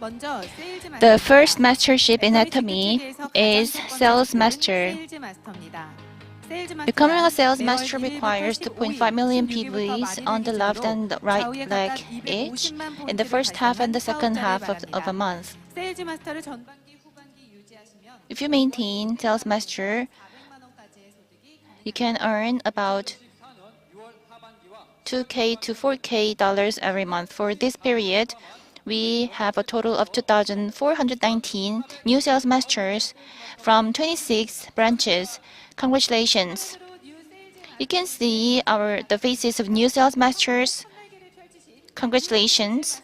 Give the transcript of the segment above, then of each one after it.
The first mastership in Atomy is Sales Master. Becoming a sales master requires 2.5 million PVs on the left and the right leg each in the first half and the second half of a month. If you maintain sales master, you can earn about $2K to $4K every month. For this period, we have a total of 2,419 new sales masters from 26 branches. Congratulations! You can see the faces of new sales masters. Congratulations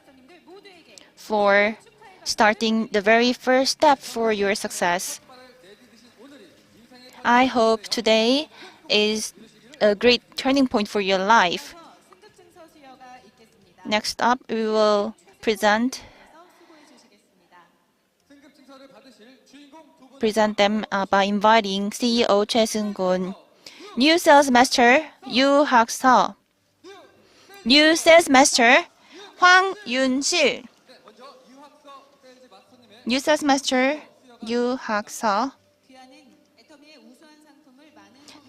for starting the very first step for your success. I hope today is a great turning point for your life. Next up, we will present them by inviting CEO Choi Seung-gun, new sales master Yoo Hak-seo, new sales master Hwang Yun-sil, new sales master Yoo Hak-seo.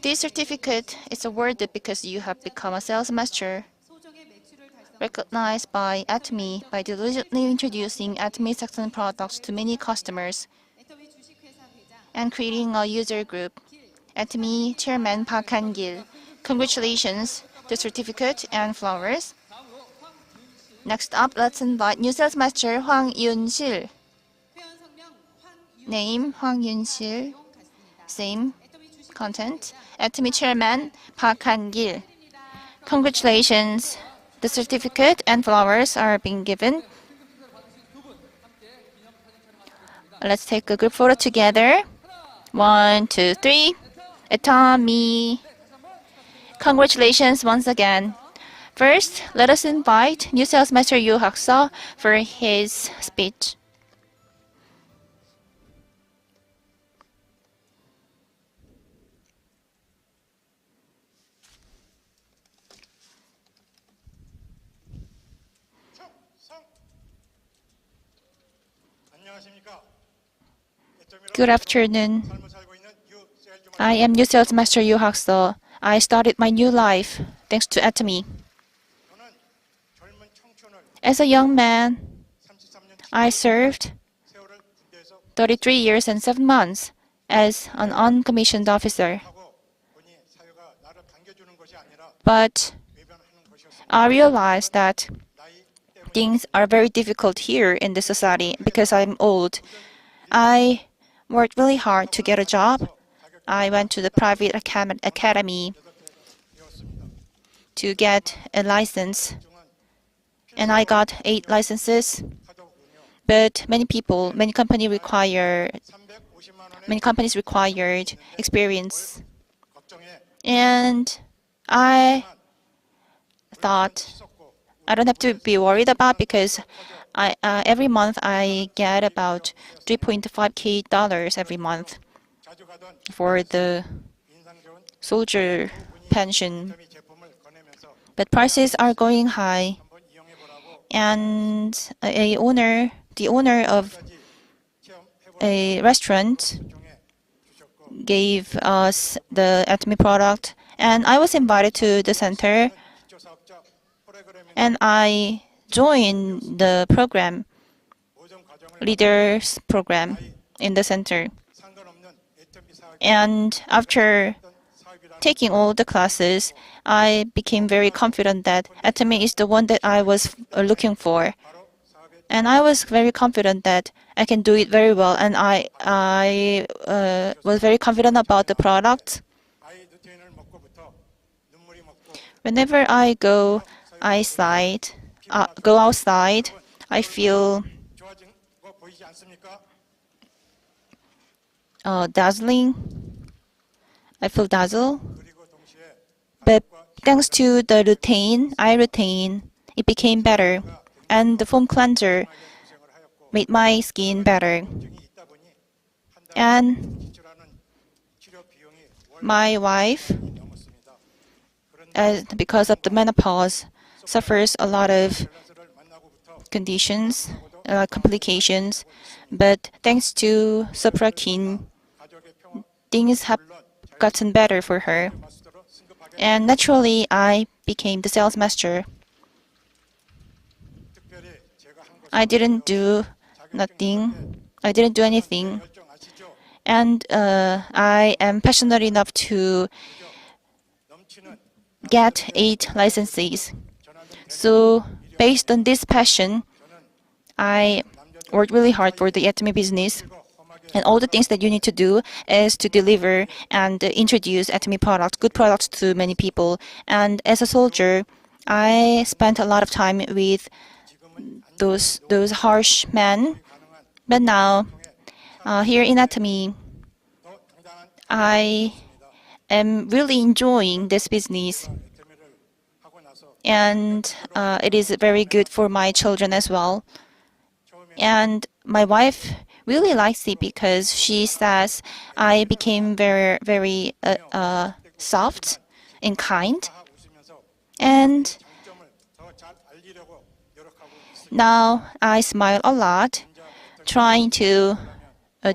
This certificate is awarded because you have become a sales master, recognized by Atomy by diligently introducing Atomy's excellent products to many customers and creating a user group. Atomy Chairman Park Han-gil, congratulations, the certificate and flowers. Next up, let's invite new sales master Hwang Yun-sil. Name Hwang Yun-sil, same content. Atomy Chairman Park Han-gil, congratulations. The certificate and flowers are being given. Let's take a group photo together. 1, 2, 3. Atomy. Congratulations once again. First, let us invite new sales master Yoo Hak-seo for his speech. Good afternoon. I am new sales master Yoo Hak-seo. I started my new life thanks to Atomy. As a young man, I served 33 years and 7 months as an uncommissioned officer. But I realized that things are very difficult here in the society because I'm old. I worked really hard to get a job. I went to the private academy to get a license, and I got 8 licenses. But many companies required experience, and I thought I don't have to be worried about because every month I get about $3.5K every month for the soldier pension. But prices are going high, and the owner of a restaurant gave us the Atomy product, and I was invited to the center, and I joined the program, leaders program in the center. And after taking all the classes, I became very confident that Atomy is the one that I was looking for. And I was very confident that I can do it very well, and I was very confident about the product. Whenever I go outside, I feel dazzling. I feel dazzled. But thanks to the eye routine, it became better. And the foam cleanser made my skin better. And my wife, because of the menopause, suffers a lot of conditions. complications. But thanks to Soprakin, things have gotten better for her. And naturally, I became the sales master. I didn't do nothing. I didn't do anything. And I am passionate enough to get 8 licenses. So based on this passion, I worked really hard for the Atomy business. And all the things that you need to do is to deliver and introduce Atomy products, good products to many people. And as a soldier, I spent a lot of time with those harsh men. But now, here in Atomy, I am really enjoying this business. And it is very good for my children as well. And my wife really likes it because she says I became very, very soft and kind. And now I smile a lot, trying to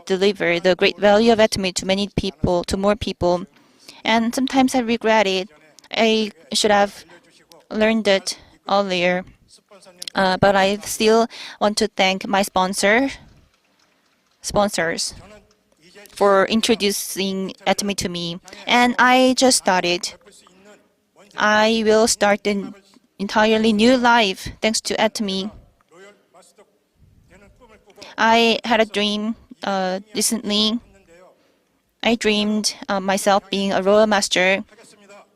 deliver the great value of Atomy to many people, to more people. And sometimes I regret it. I should have learned it earlier. But I still want to thank my sponsors for introducing Atomy to me. And I just started. I will start an entirely new life thanks to Atomy. I had a dream recently. I dreamed myself being a royal master.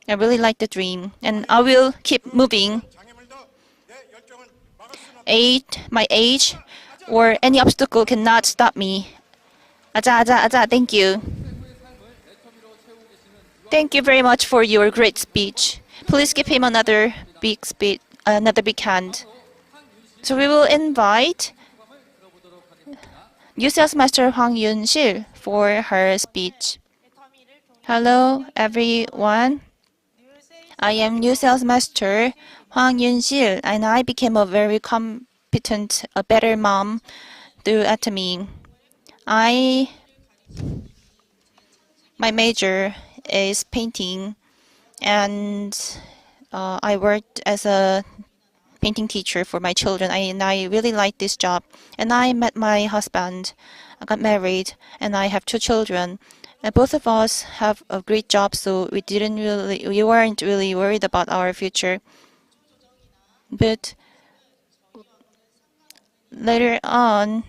I really like the dream, and I will keep moving. My age, or any obstacle cannot stop me. Aja, aja, aja, thank you. Thank you very much for your great speech. Please give him another big speech, another big hand. So we will invite new sales master Hwang Yun-sil for her speech. Hello, everyone. I am new sales master Hwang Yun-sil, and I became a very competent, a better mom through Atomy. My major is painting, and I worked as a painting teacher for my children, and I really like this job. And I met my husband, I got married, and I have 2 children. And both of us have a great job, so we weren't really worried about our future. But later on,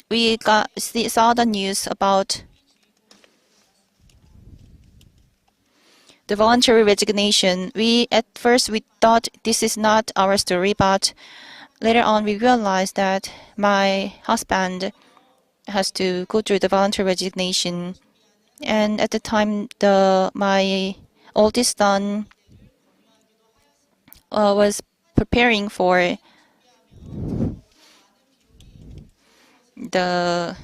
we saw the news about the voluntary resignation. At first we thought this is not our story, but later on we realized that my husband has to go through the voluntary resignation. And at the time, my oldest son was preparing for the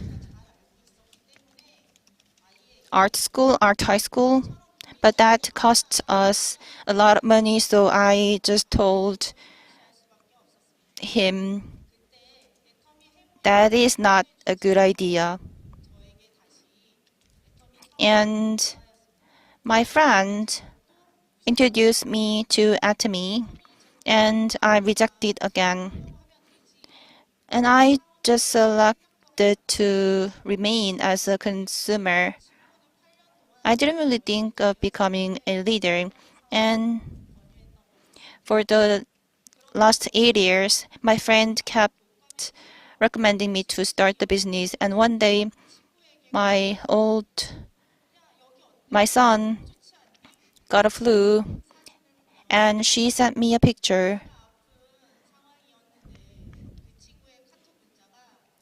art high school, but that costs us a lot of money, so I just told him that is not a good idea. And my friend introduced me to Atomy, and I rejected again. And I just selected to remain as a consumer. I didn't really think of becoming a leader. And for the last 8 years, my friend kept recommending me to start the business. And one day, my son got a flu, and she sent me a picture.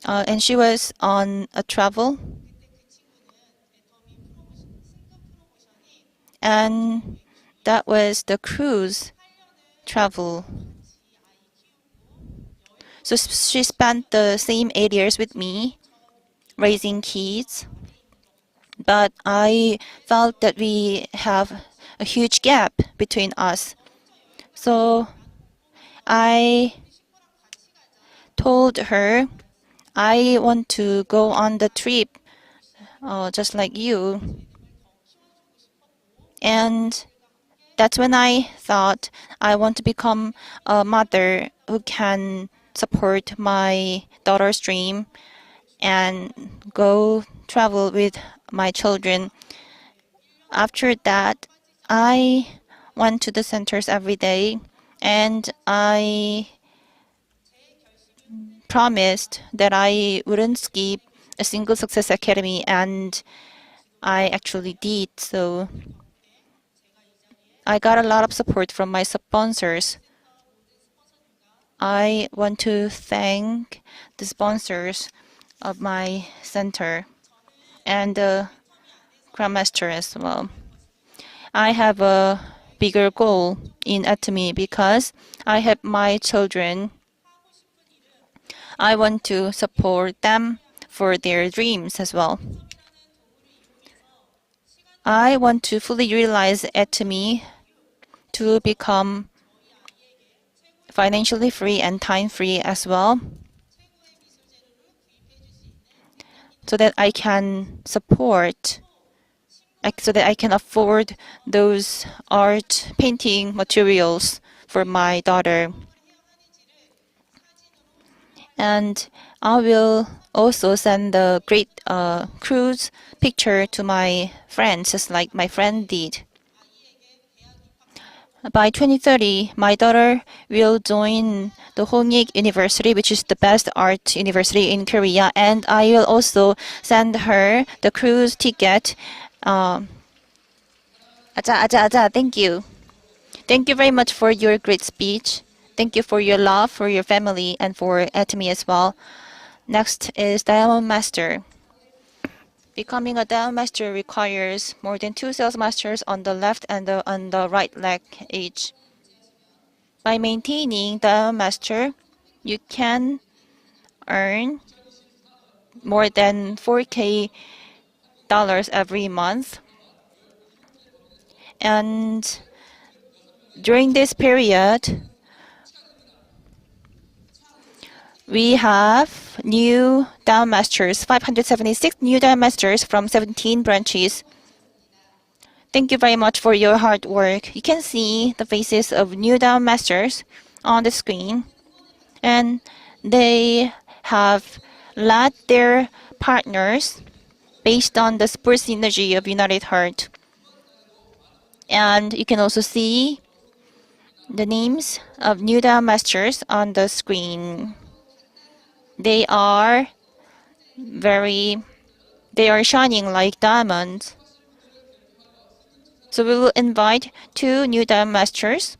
And she was on a travel. And that was the cruise travel. So she spent the same 8 years with me, raising kids. But I felt that we have a huge gap between us. So I told her, I want to go on the trip just like you. And that's when I thought I want to become a mother who can support my daughter's dream and go travel with my children. After that, I went to the centers every day and I promised that I wouldn't skip a single Success Academy, and I actually did. So I got a lot of support from my sponsors. I want to thank the sponsors of my center and the Grandmaster as well. I have a bigger goal in Atomy because I have my children. I want to support them for their dreams as well. I want to fully utilize Atomy to become financially free and time free as well, so that I can afford those art painting materials for my daughter. And I will also send a great cruise picture to my friends, just like my friend did. By 2030, my daughter will join the Hongik University, which is the best art university in Korea, and I will also send her the cruise ticket. Thank you. Thank you very much for your great speech. Thank you for your love for your family and for Atomy as well. Next is Diamond Master. Becoming a Diamond Master requires more than 2 sales masters on the left and on the right leg each. By maintaining Diamond Master, you can earn more than 4K dollars every month. And during this period, we have new Diamond Masters, 576 new Diamond Masters from 17 branches. Thank you very much for your hard work. You can see the faces of new Diamond Masters on the screen, and they have led their partners based on the sport synergy of United Heart. And you can also see the names of new Diamond Masters on the screen. They are shining like diamonds. So we will invite 2 new Diamond Masters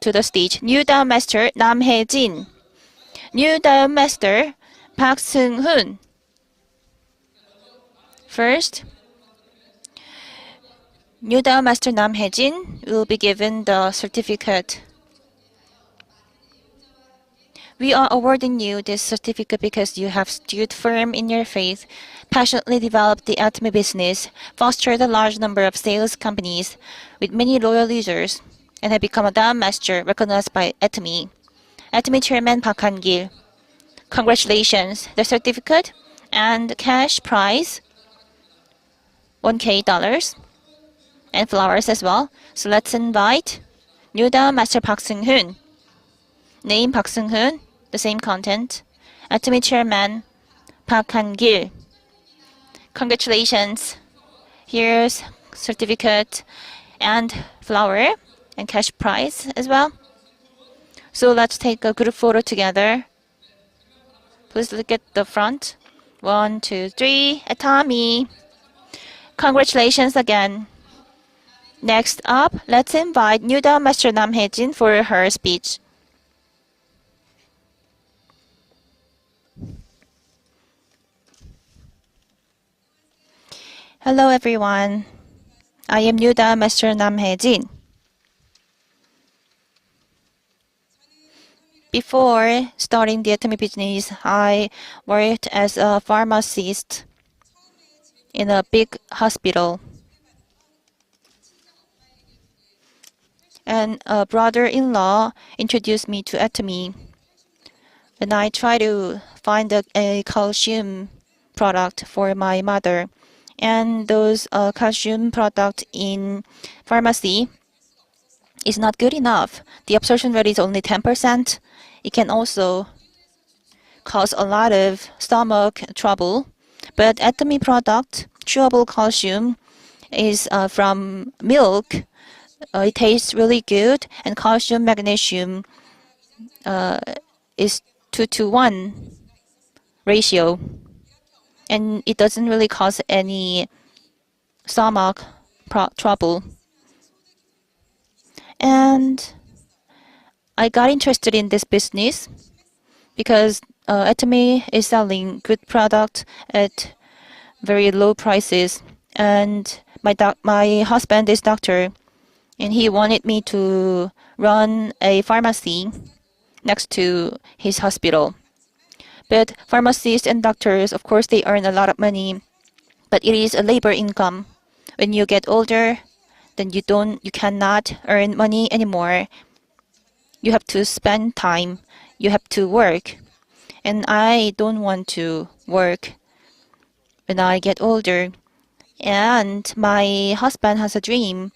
to the stage. New Diamond Master Nam Hae-jin, New Diamond Master Park Seung-hoon. First, New Diamond Master Nam Hae-jin will be given the certificate. We are awarding you this certificate because you have stood firm in your faith, passionately developed the Atomy business, fostered a large number of sales companies with many loyal users, and have become a Diamond Master recognized by Atomy. Atomy Chairman Park Han-gil. Congratulations! The certificate and cash prize, 1K dollars, and flowers as well. So let's invite new Diamond Master Park Seung-hoon. Name Park Seung-hoon, the same content. Atomy Chairman Park Han-gil. Congratulations. Here's certificate and flower and cash prize as well. So let's take a group photo together. Please look at the front. 1, 2, 3. Atomy. Congratulations again. Next up, let's invite new Diamond Master Nam Hae-jin for her speech. Hello everyone. I am new Diamond Master Nam Hae-jin. Before starting the Atomy business, I worked as a pharmacist in a big hospital. and a brother-in-law introduced me to Atomy. And I try to find a calcium product for my mother. And those calcium products in pharmacy is not good enough. The absorption rate is only 10%. It can also cause a lot of stomach trouble. But Atomy product, chewable calcium, is from milk. It tastes really good, and calcium magnesium is 2-to-1 ratio, and it doesn't really cause any stomach trouble. And I got interested in this business because Atomy is selling good product at very low prices, and my husband is doctor, and he wanted me to run a pharmacy next to his hospital. But pharmacists and doctors, of course, they earn a lot of money, but it is a labor income. When you get older, then you cannot earn money anymore. You have to spend time. You have to work. And I don't want to work when I get older. And my husband has a dream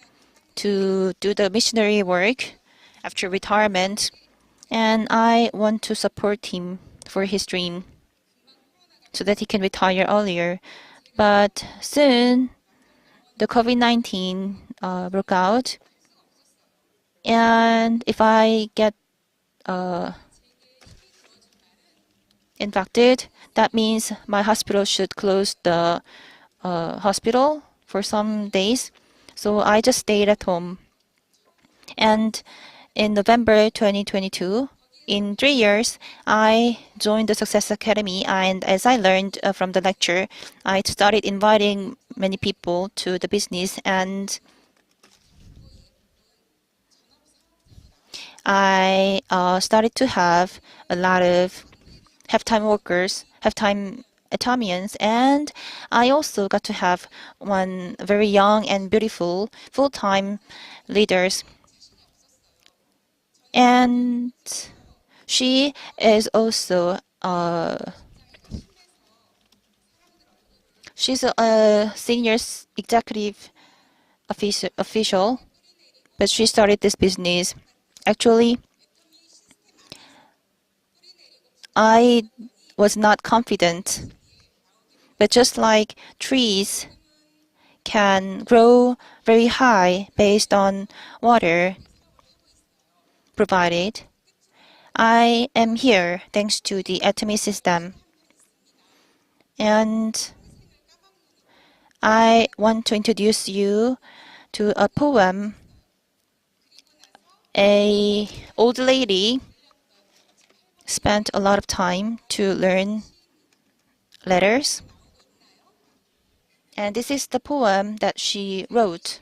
to do the missionary work after retirement, and I want to support him for his dream so that he can retire earlier. But soon, the COVID-19 broke out, and if I get infected, that means my hospital should close the hospital for some days. So I just stayed at home. And in November 2022, in 3 years, I joined the Success Academy, and as I learned from the lecture, I started inviting many people to the business, and I started to have a lot of half-time workers, half-time Atomians, and I also got to have one very young and beautiful full-time leaders. And she is also she's a senior executive official, but she started this business. Actually, I was not confident, but just like trees can grow very high based on water provided, I am here thanks to the Atomy system. And I want to introduce you to a poem. An old lady spent a lot of time to learn letters. And this is the poem that she wrote.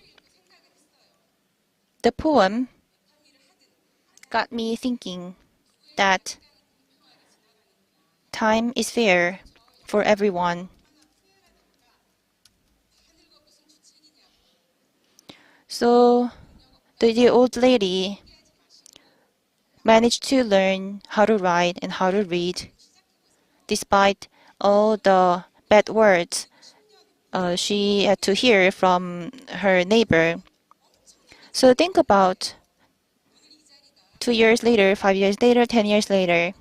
The poem got me thinking that time is fair for everyone. So the old lady managed to learn how to write and how to read despite all the bad words she had to hear from her neighbor. So think about 2 years later, 5 years later, 10 years later.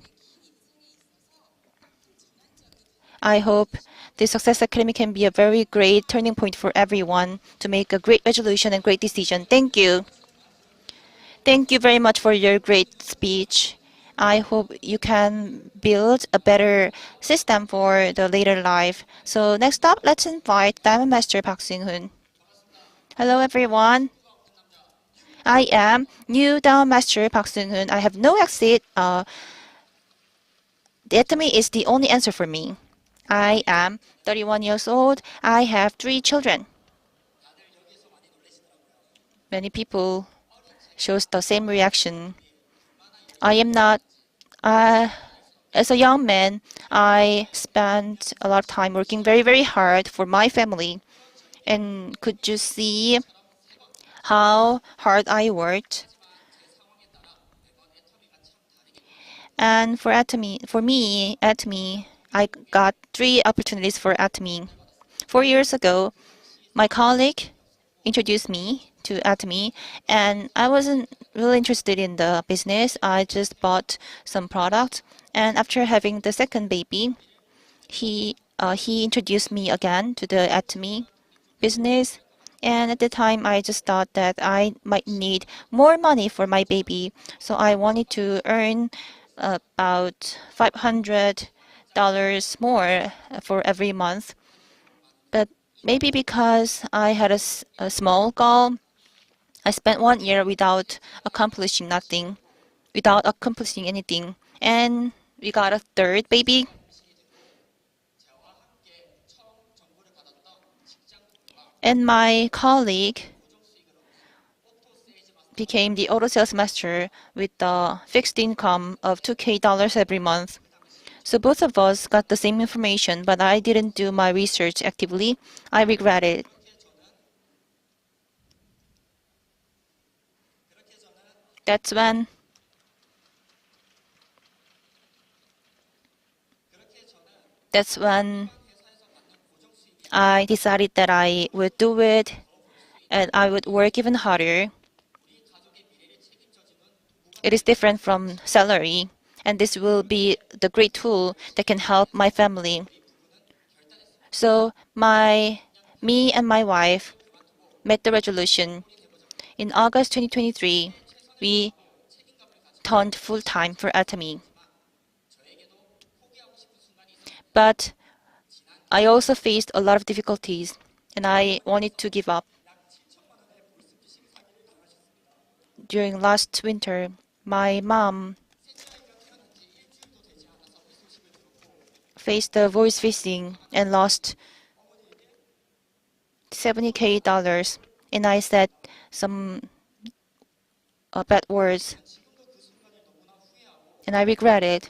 I hope the Success Academy can be a very great turning point for everyone to make a great resolution and great decision. Thank you. Thank you very much for your great speech. I hope you can build a better system for the later life. So next up, let's invite Diamond Master Park Seung-hoon. Hello, everyone. I am new Diamond Master Park Seung-hoon. I have no exit. The Atomy is the only answer for me. I am 31 years old. I have 3 children. Many people shows the same reaction. I am not, as a young man, I spent a lot of time working very, very hard for my family. And could you see how hard I worked? And for me, Atomy, I got 3 opportunities for Atomy. 4 years ago, my colleague introduced me to Atomy, and I wasn't really interested in the business. I just bought some products, and after having the second baby, he introduced me again to the Atomy business. And at the time, I just thought that I might need more money for my baby, so I wanted to earn about $500 more for every month. But maybe because I had a small goal, I spent 1 year without accomplishing nothing, without accomplishing anything. And we got a third baby. And my colleague became the auto sales master with the fixed income of $2K every month. So both of us got the same information, but I didn't do my research actively. I regret it. That's when that's when I decided that I would do it and I would work even harder. It is different from salary, and this will be the great tool that can help my family. So me and my wife made the resolution. In August 2023, we turned full-time for Atomy. But I also faced a lot of difficulties, and I wanted to give up. During last winter, my mom faced the voice phishing and lost $70K, and I said some bad words, and I regret it.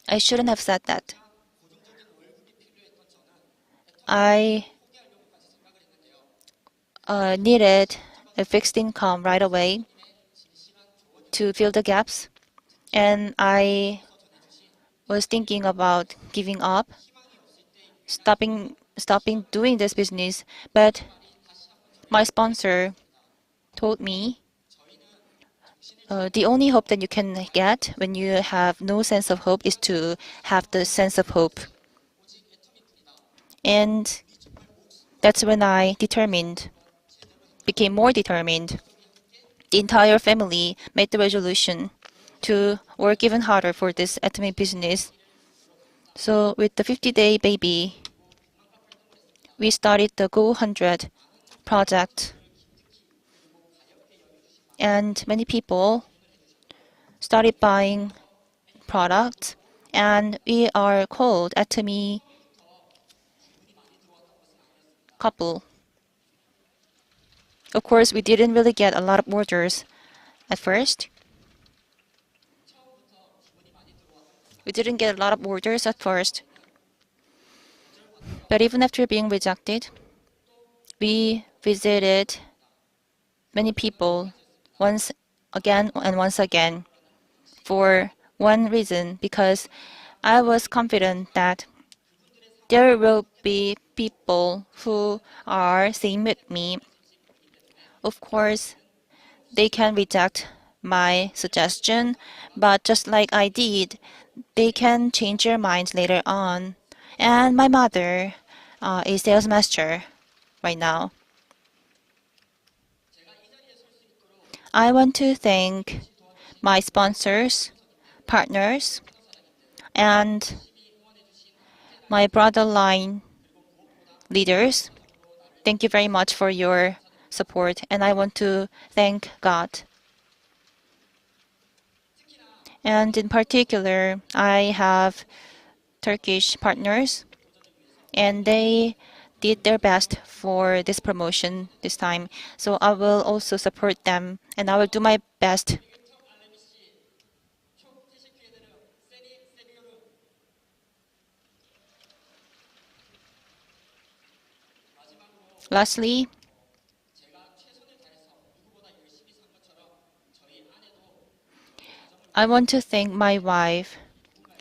I shouldn't have said that. I needed a fixed income right away to fill the gaps, and I was thinking about giving up, stopping doing this business, but my sponsor told me the only hope that you can get when you have no sense of hope is to have the sense of hope. And that's when I became more determined. The entire family made the resolution to work even harder for this Atomy business. So with the 50-day baby, we started the Go 100 project. And many people started buying products, and we are called Atomy couple. Of course, we didn't really get a lot of orders at first. We didn't get a lot of orders at first. But even after being rejected, we visited many people once again and once again for one reason, because I was confident that there will be people who are same with me. Of course, they can reject my suggestion, but just like I did, they can change their minds later on. And my mother is sales master right now. I want to thank my sponsors, partners, and my brother line leaders. Thank you very much for your support, and I want to thank God. And in particular, I have Turkish partners, and they did their best for this promotion this time. So I will also support them, and I will do my best. Lastly, I want to thank my wife.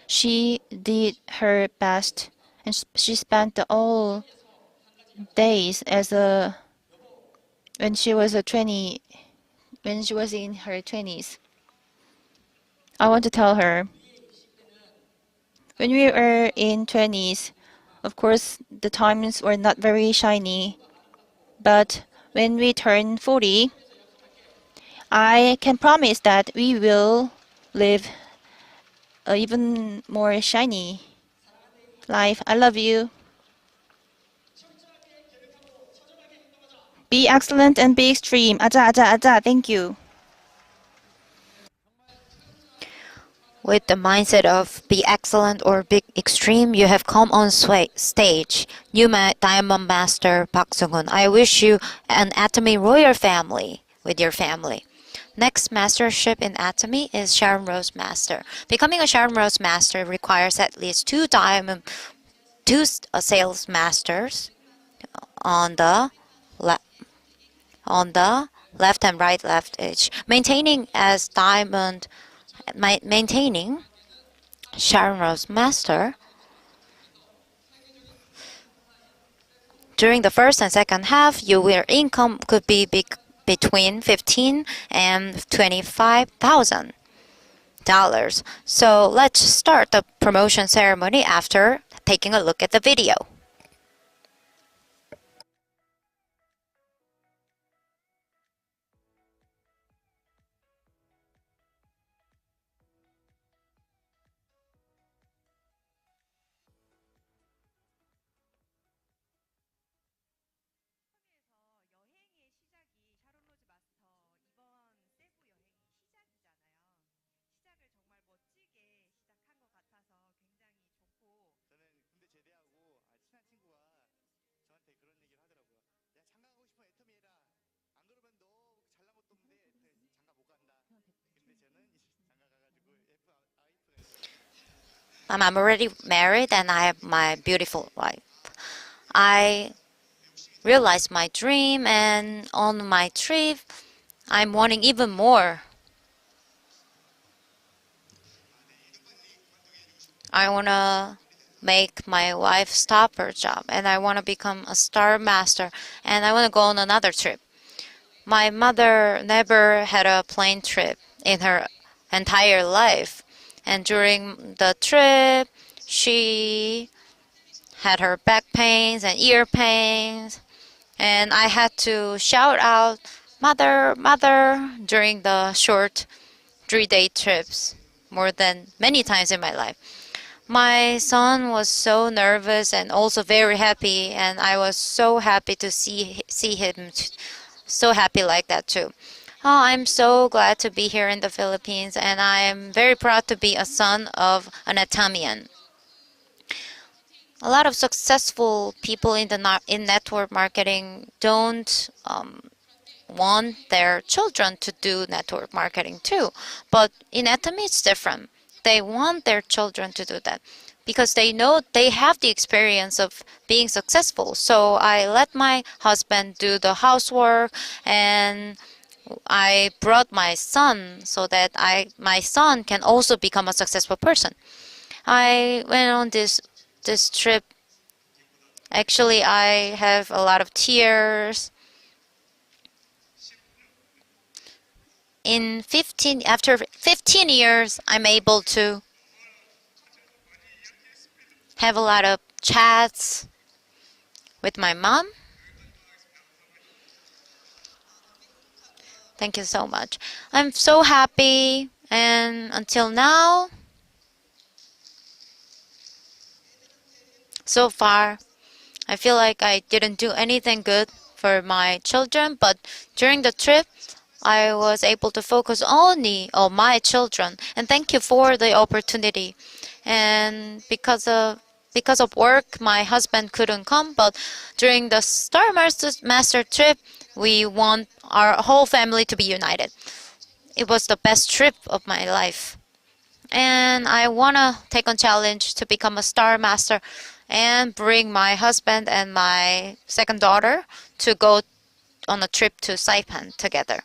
She did her best, and she spent all days as a when she was a 20 when she was in her 20s. I want to tell her, when we were in 20s, of course the times were not very shiny, but when we turn 40, I can promise that we will live a even more shiny life. I love you. Be excellent and be extreme. 아자 아자 아자. Thank you. With the mindset of be excellent or be extreme, you have come on stage. New Diamond Master Park Sung-hoon. I wish you an Atomy royal family with your family. Next mastership in Atomy is Sharon Rose Master. Becoming a Sharon Rose Master requires at least two sales masters on the le- on the left and right left edge. Maintaining Sharon Rose Master during the first and second half, your income could be between $15,000 and $25,000. So let's start the promotion ceremony after taking a look at the video. I'm already married and I have my beautiful wife. I realized my dream, and on my trip, I'm wanting even more. I want to make my wife stop her job, and I want to become a star master, and I want to go on another trip. My mother never had a plane trip in her entire life, and during the trip, she had her back pains and ear pains, and I had to shout out, "Mother, mother," during the short 3-day trips, more than many times in my life. My son was so nervous and also very happy, and I was so happy to see him so happy like that too. Oh, I'm so glad to be here in the Philippines, and I am very proud to be a son of an Atomian. A lot of successful people in network marketing don't want their children to do network marketing too. But in Atomy, it's different. They want their children to do that because they know they have the experience of being successful. So I let my husband do the housework, and I brought my son so that my son can also become a successful person. I went on this trip. Actually, I have a lot of tears. After 15 years, I'm able to have a lot of chats with my mom. Thank you so much. I'm so happy, and until now, so far, I feel like I didn't do anything good for my children, but during the trip, I was able to focus only on my children. And thank you for the opportunity. And because of work, my husband couldn't come, but during the Star Master trip, we want our whole family to be united. It was the best trip of my life. And I want to take on challenge to become a Star Master and bring my husband and my second daughter to go on a trip to Saipan together.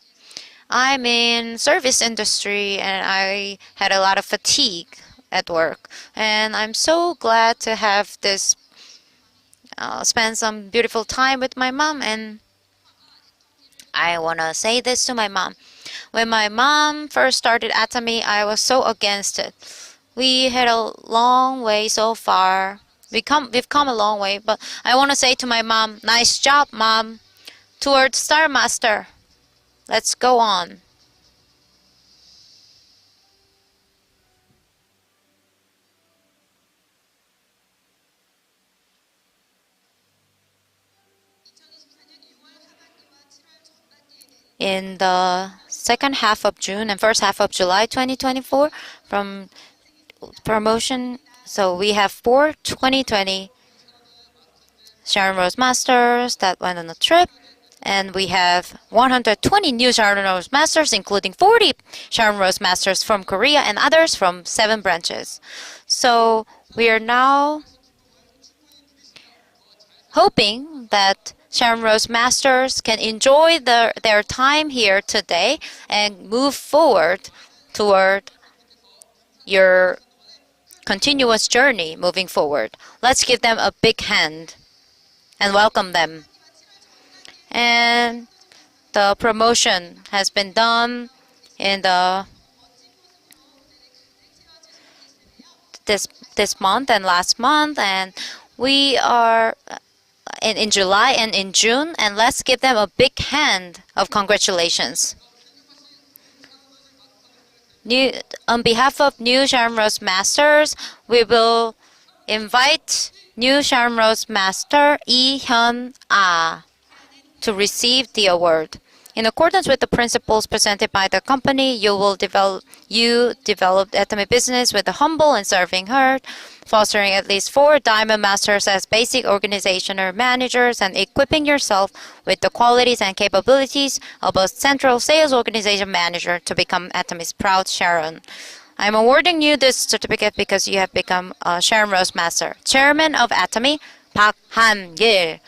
I'm in service industry and I had a lot of fatigue at work. And I'm so glad to have this spend some beautiful time with my mom. And I want to say this to my mom. When my mom first started Atomy, I was so against it. We had a long way so far. We've come a long way, but I want to say to my mom, nice job, mom, towards Star Master. Let's go on. In the second half of June and first half of July 2024 from promotion. So we have 4 2020 Sharon Rose Masters that went on a trip. And we have 120 new Sharon Rose Masters, including 40 Sharon Rose Masters from Korea and others from 7 branches. So we are now hoping that Sharon Rose Masters can enjoy their time here today and move forward toward your continuous journey moving forward. Let's give them a big hand and welcome them. And the promotion has been done in this month and last month, and we are in July and in June, and let's give them a big hand of congratulations. New, on behalf of New Sharon Rose Masters, we will invite New Sharon Rose Master Lee Hyun-ah to receive the award. In accordance with the principles presented by the company, you developed Atomy business with a humble and serving heart, fostering at least 4 Diamond Masters as basic organizational managers and equipping yourself with the qualities and capabilities of a central sales organization manager to become Atomy's proud Sharon. I'm awarding you this certificate because you have become a Sharon Rose Master. Chairman of Atomy, Park Han-gil.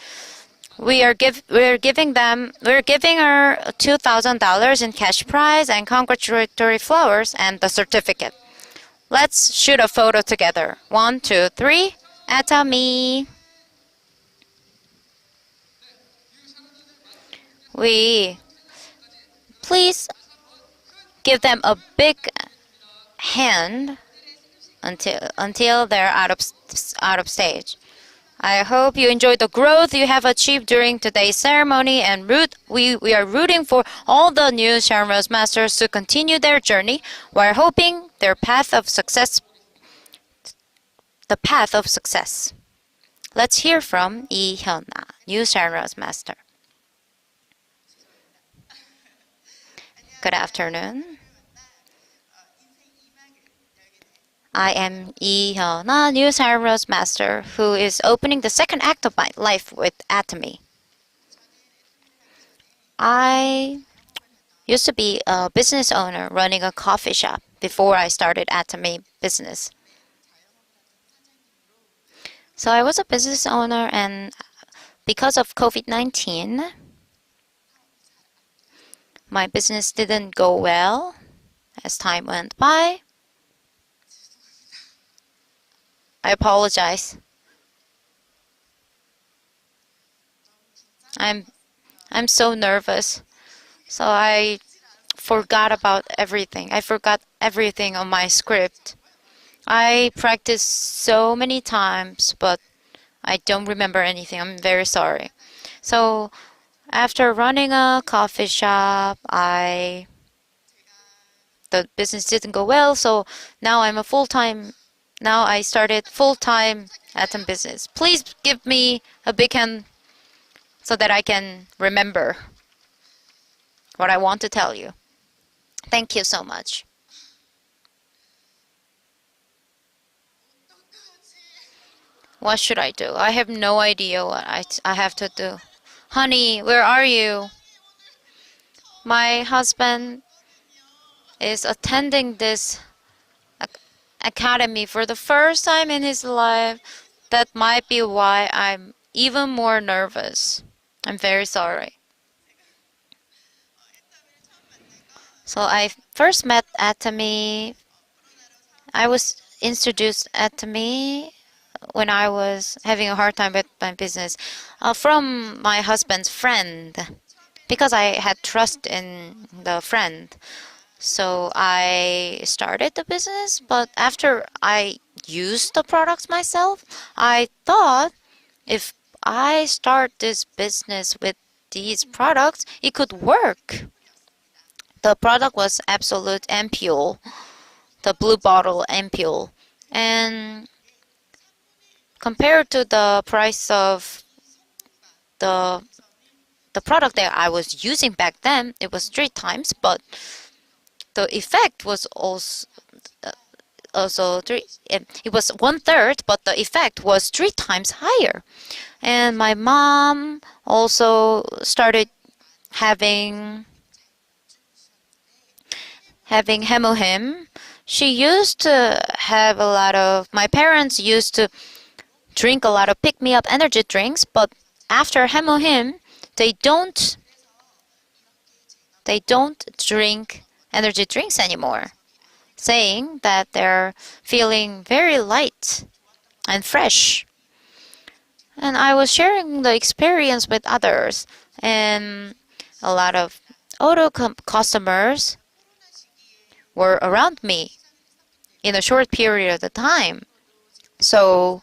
We're giving her $2,000 in cash prize and congratulatory flowers and the certificate. Let's shoot a photo together. 1, 2, 3. Atomy. We please give them a big hand until they're out of stage. I hope you enjoyed the growth you have achieved during today's ceremony, and we are rooting for all the new Sharon Rose Masters to continue their journey while hoping the path of success. Let's hear from Lee Hyun-ah, new Sharon Rose Master. Good afternoon. I am Lee Hyun-ah, new Sharon Rose Master, who is opening the second act of my life with Atomy. I used to be a business owner running a coffee shop before I started Atomy business. So I was a business owner, and because of COVID-19, my business didn't go well as time went by. I apologize. I'm so nervous. So I forgot about everything. I forgot everything on my script. I practiced so many times, but I don't remember anything. I'm very sorry. So after running a coffee shop, the business didn't go well, so now now I started full-time Atom business. Please give me a big hand so that I can remember what I want to tell you. Thank you so much. What should I do? I have no idea what I have to do. Honey, where are you? My husband is attending this academy for the first time in his life. That might be why I'm even more nervous. I'm very sorry. So I first met Atomy. I was introduced Atomy when I was having a hard time with my business from my husband's friend because I had trust in the friend. So I started the business, but after I used the products myself, I thought if I start this business with these products, it could work. The product was Absolute Ampule, the blue bottle ampule. And compared to the price of the the product that I was using back then, it was 3 times, but the effect was also three. It was 1/3, but the effect was 3 times higher. And my mom also started having hemohim. She used to have a lot of. My parents used to drink a lot of pick me up energy drinks, but after hemohim, they don't they don't drink energy drinks anymore, saying that they're feeling very light and fresh. And I was sharing the experience with others, and a lot of customers were around me in a short period of time. So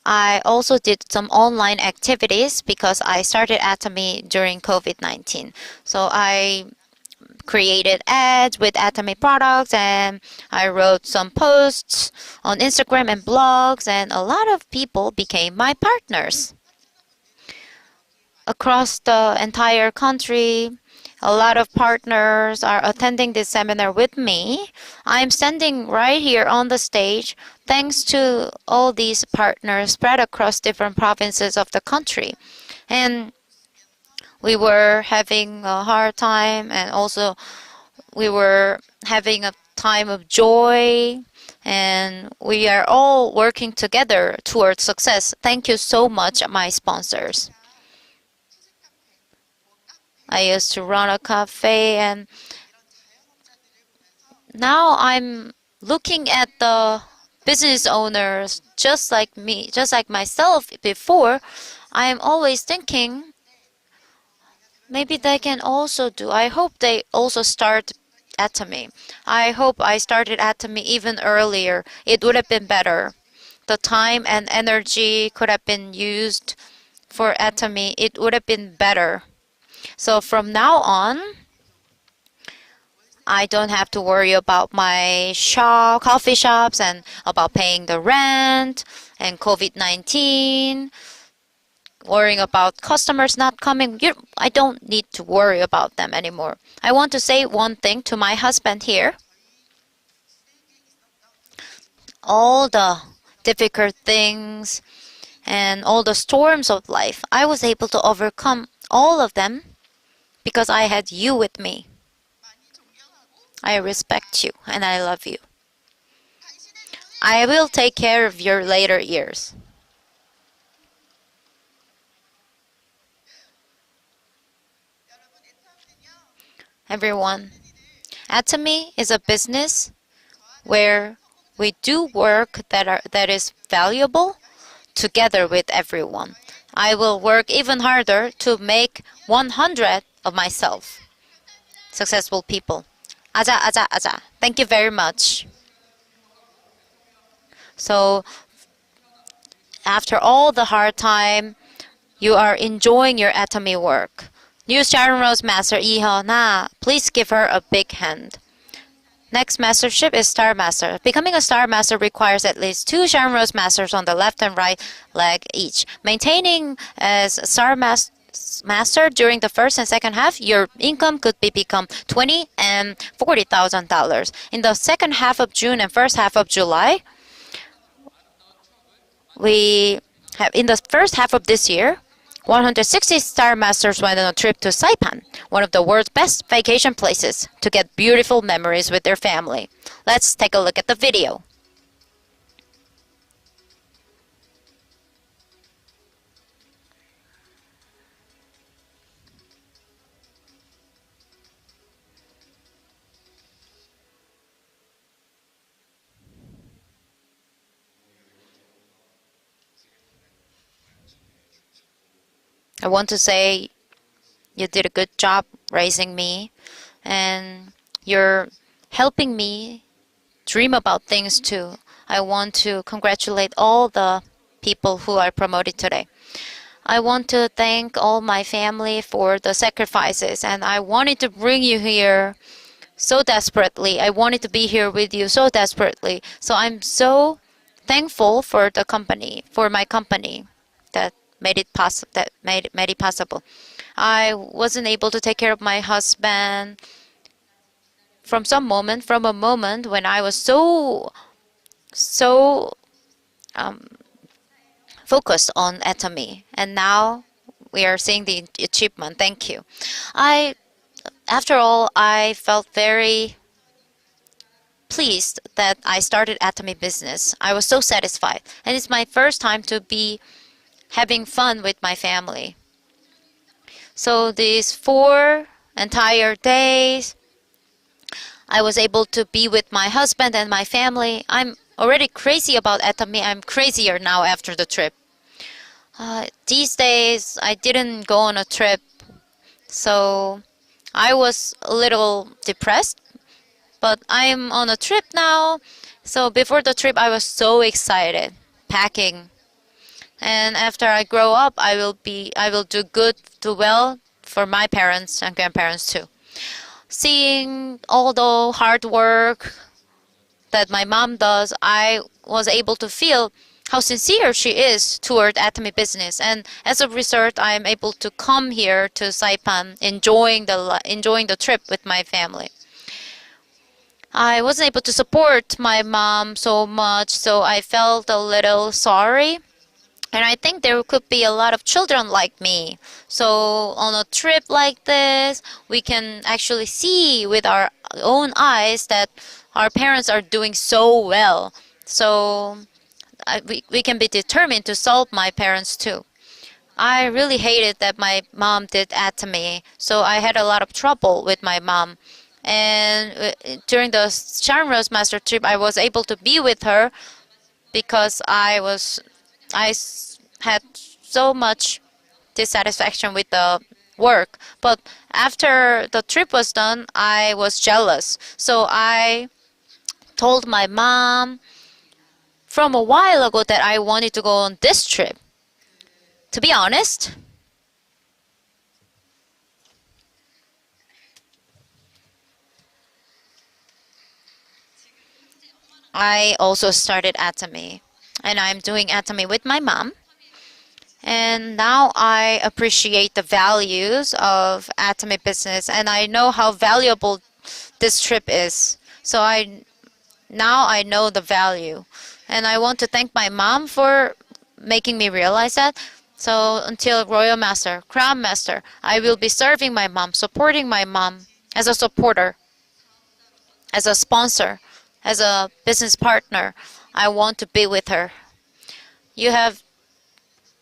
I also did some online activities because I started Atomy during COVID-19. So I created ads with Atomy products and I wrote some posts on Instagram and blogs, and a lot of people became my partners. Across the entire country, a lot of partners are attending this seminar with me. I'm standing right here on the stage thanks to all these partners spread across different provinces of the country. And we were having a hard time, and also we were having a time of joy, and we are all working together towards success. Thank you so much, my sponsors. I used to run a cafe, and now I'm looking at the business owners just like me, just like myself before. I am always thinking maybe they can also do. I hope they also start Atomy. I hope I started Atomy even earlier. It would have been better. The time and energy could have been used for Atomy. It would have been better. So from now on, I don't have to worry about my coffee shops, and about paying the rent and COVID-19, worrying about customers not coming. I don't need to worry about them anymore. I want to say one thing to my husband here. All the difficult things and all the storms of life, I was able to overcome all of them because I had you with me. I respect you and I love you. I will take care of your later years. Everyone, Atomy is a business where we do work that is valuable together with everyone. I will work even harder to make 100 of myself successful people. Aja, aja, aja. Thank you very much. So after all the hard time, you are enjoying your Atomy work. New Sharon Rose Master Na, please give her a big hand. Next mastership is Star Master. Becoming a Star Master requires at least 2 Sharon Rose Masters on the left and right leg each. Maintaining as Master during the first and second half, your income could become $20,000 and $40,000. In the second half of June and first half of July, we have in the first half of this year, 160 Star Masters went on a trip to Saipan, one of the world's best vacation places, to get beautiful memories with their family. Let's take a look at the video. I want to say you did a good job raising me, and you're helping me dream about things too. I want to congratulate all the people who are promoted today. I want to thank all my family for the sacrifices, and I wanted to bring you here so desperately. I wanted to be here with you so desperately. So I'm so thankful for the company, for my company that made it possible. That made it possible. I wasn't able to take care of my husband from a moment when I was so focused on Atomy, and now we are seeing the achievement. Thank you. After all, I felt very pleased that I started Atomy business. I was so satisfied, and it's my first time to be having fun with my family. So these 4 entire days, I was able to be with my husband and my family. I'm already crazy about Atomy. I'm crazier now after the trip. These days, I didn't go on a trip, so I was a little depressed. But I'm on a trip now. So before the trip, I was so excited, packing. And after I grow up, I will do well for my parents and grandparents too. Seeing all the hard work that my mom does, I was able to feel how sincere she is toward Atomy business. And as a result, I am able to come here to Saipan, enjoying the trip with my family. I wasn't able to support my mom so much, so I felt a little sorry. And I think there could be a lot of children like me. So on a trip like this, we can actually see with our own eyes that our parents are doing so well. So we can be determined to solve my parents too. I really hated that my mom did Atomy, so I had a lot of trouble with my mom. And during the Sharon Rose Master trip, I was able to be with her because I had so much dissatisfaction with the work. But after the trip was done, I was jealous. So I told my mom from a while ago that I wanted to go on this trip. To be honest, I also started Atomy, and I'm doing Atomy with my mom. And now I appreciate the values of Atomy business, and I know how valuable this trip is. So now I know the value, and I want to thank my mom for making me realize that. So until Royal Master, Crown Master, I will be serving my mom, supporting my mom as a supporter, as a sponsor, as a business partner. I want to be with her. You have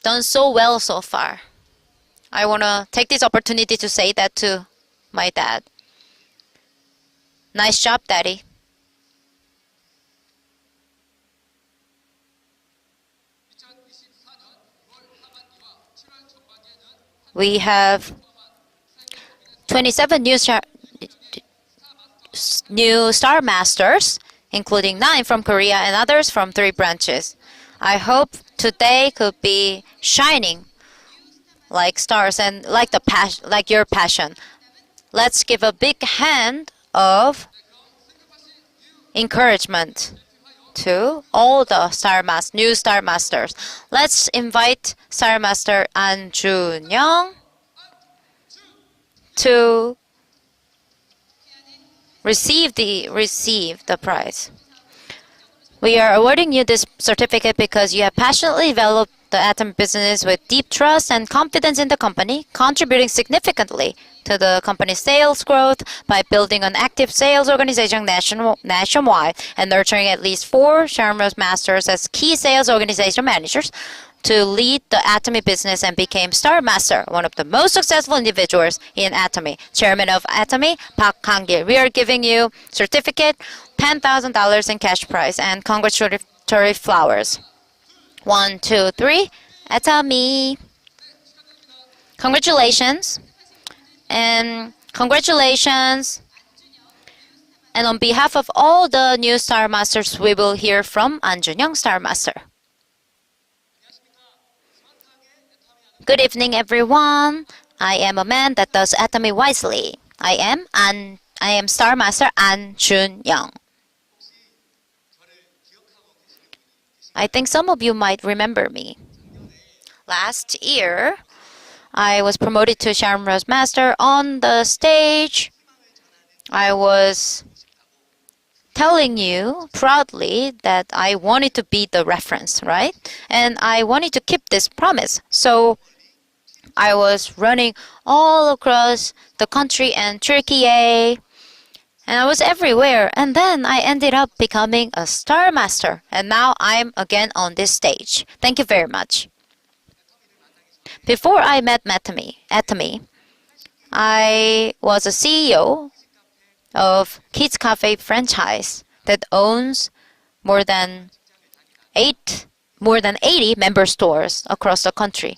done so well so far. I want to take this opportunity to say that to my dad. Nice job, Daddy. We have 27 new Star Masters, including 9 from Korea and others from 3 branches. I hope today could be shining like stars and like your passion. Let's give a big hand of encouragement to all the new Star Masters. Let's invite Star Master An Junyoung to receive the prize. We are awarding you this certificate because you have passionately developed the Atomy business with deep trust and confidence in the company, contributing significantly to the company's sales growth by building an active sales organization nationwide and nurturing at least 4 Sharon Rose Masters as key sales organization managers to lead the Atomy business and became Star Master, one of the most successful individuals in Atomy. Chairman of Atomy, Park Kang-gil. We are giving you certificate, $10,000 in cash prize, and congratulatory flowers. 1, 2, 3. Atomy. Congratulations. And congratulations. And on behalf of all the new Star Masters, we will hear from An Junyoung Star Master. Good evening, everyone. I am a man that does Atomy wisely. I am Star Master An Junyoung. I think some of you might remember me. Last year, I was promoted to Shamrock Master. On the stage, I was telling you proudly that I wanted to be the reference, right? And I wanted to keep this promise. So I was running all across the country and Turkey, and I was everywhere. And then I ended up becoming a Star Master. And now I'm again on this stage. Thank you very much. Before I met Atomy, I was a CEO of Kids Cafe franchise that owns more than 80 member stores across the country.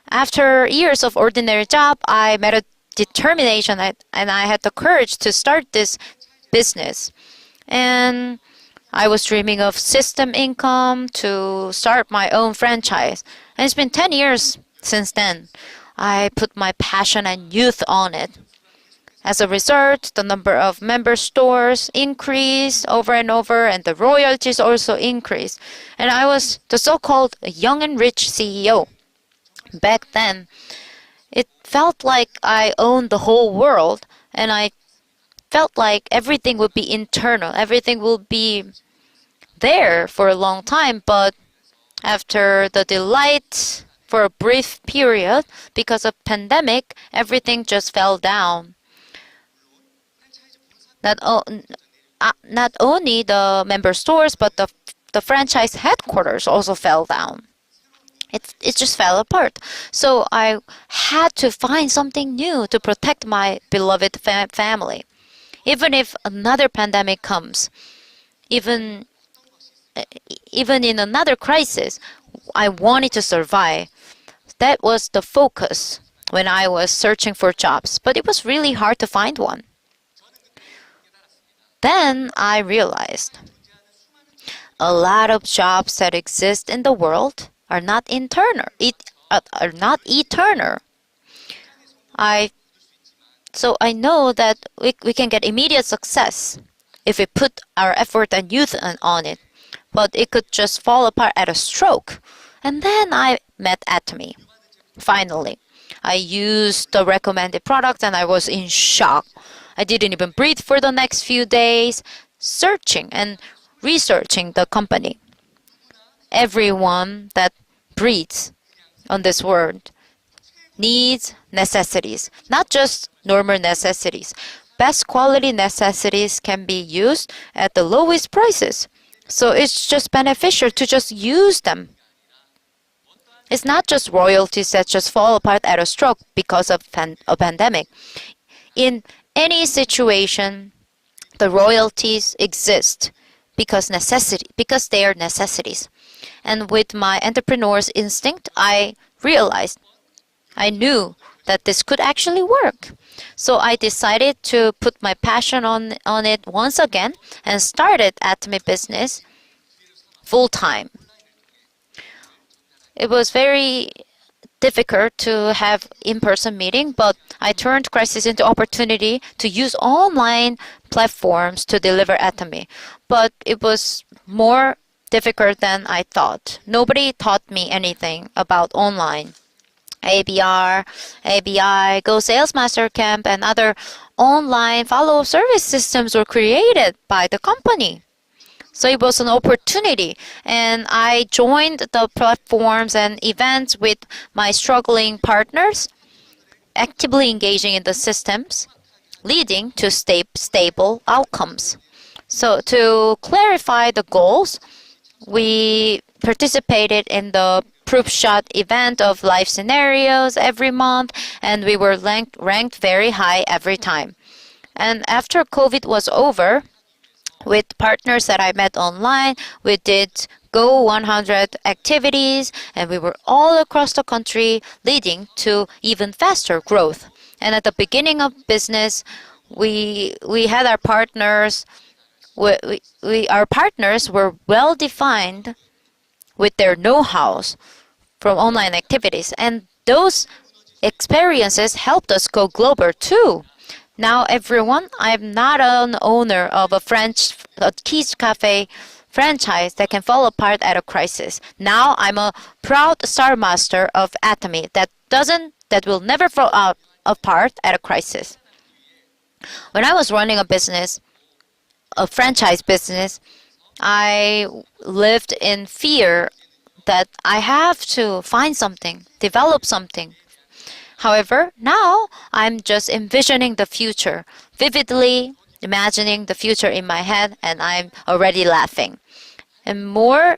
After years of ordinary job, I made a determination and I had the courage to start this business. And I was dreaming of system income to start my own franchise. And it's been 10 years since then. I put my passion and youth on it. As a result, the number of member stores increased over and over, and the royalties also increased. And I was the so-called young and rich CEO. Back then, it felt like I owned the whole world, and I felt like everything would be internal. Everything will be there for a long time, but after the delight for a brief period, because of pandemic, everything just fell down. Not only the member stores, but the franchise headquarters also fell down. It just fell apart. So I had to find something new to protect my beloved family. Even if another pandemic comes, even in another crisis, I wanted to survive. That was the focus when I was searching for jobs, but it was really hard to find one. Then I realized a lot of jobs that exist in the world are not eternal. So I know that we can get immediate success if we put our effort and youth on it, but it could just fall apart at a stroke. And then I met Atomy. Finally, I used the recommended product and I was in shock. I didn't even breathe for the next few days, searching and researching the company. Everyone that breathes on this world needs necessities, not just normal necessities. Best quality necessities can be used at the lowest prices. So it's just beneficial to just use them. It's not just royalties that just fall apart at a stroke because of a pandemic. In any situation, the royalties exist because they are necessities. And with my entrepreneur's instinct, I knew that this could actually work. So I decided to put my passion on it once again and started Atomy business full time. It was very difficult to have in-person meeting, but I turned crisis into opportunity to use online platforms to deliver Atomy. But it was more difficult than I thought. Nobody taught me anything about online. ABR, ABI, Go Sales Master Camp, and other online follow-up service systems were created by the company. So it was an opportunity, and I joined the platforms and events with my struggling partners, actively engaging in the systems, leading to stable outcomes. So to clarify the goals, we participated in the proof shot event of live scenarios every month, and we were ranked very high every time. And after COVID was over, with partners that I met online, we did Go 100 activities, and we were all across the country, leading to even faster growth. And at the beginning of business, we had our partners. Our partners were well defined with their know-hows from online activities, and those experiences helped us go global too. Now, everyone, I'm not an owner of a kids cafe franchise that can fall apart at a crisis. Now, I'm a proud star master of Atomy that will never fall apart at a crisis. When I was running a franchise business, I lived in fear that I have to find something, develop something. However, now I'm just envisioning the future, vividly imagining the future in my head, and I'm already laughing. And more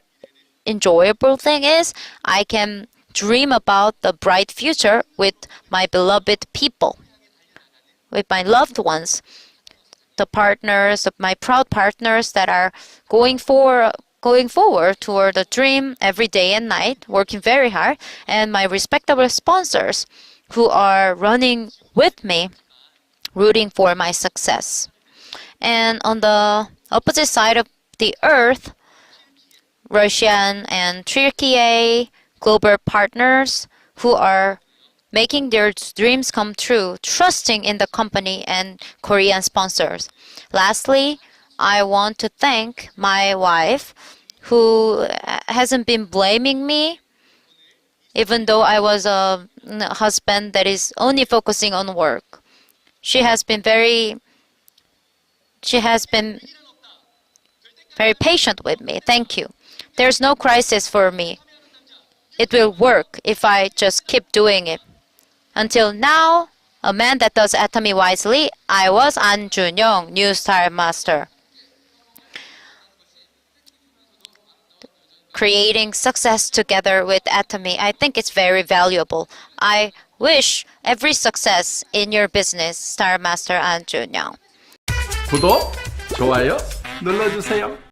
enjoyable thing is I can dream about the bright future with my beloved people, with my loved ones, my proud partners that are going forward toward the dream every day and night, working very hard, and my respectable sponsors who are running with me, rooting for my success. And on the opposite side of the earth, Russian and Turkey global partners who are making their dreams come true, trusting in the company and Korean sponsors. Lastly, I want to thank my wife who hasn't been blaming me, even though I was a husband that is only focusing on work. She has been very patient with me. Thank you. There's no crisis for me. It will work if I just keep doing it. Until now, a man that does Atomy wisely, I was An Junyoung, new star master. Creating success together with Atomy, I think it's very valuable. I wish every success in your business, Star Master An Junyoung. 구독, 좋아요 눌러주세요.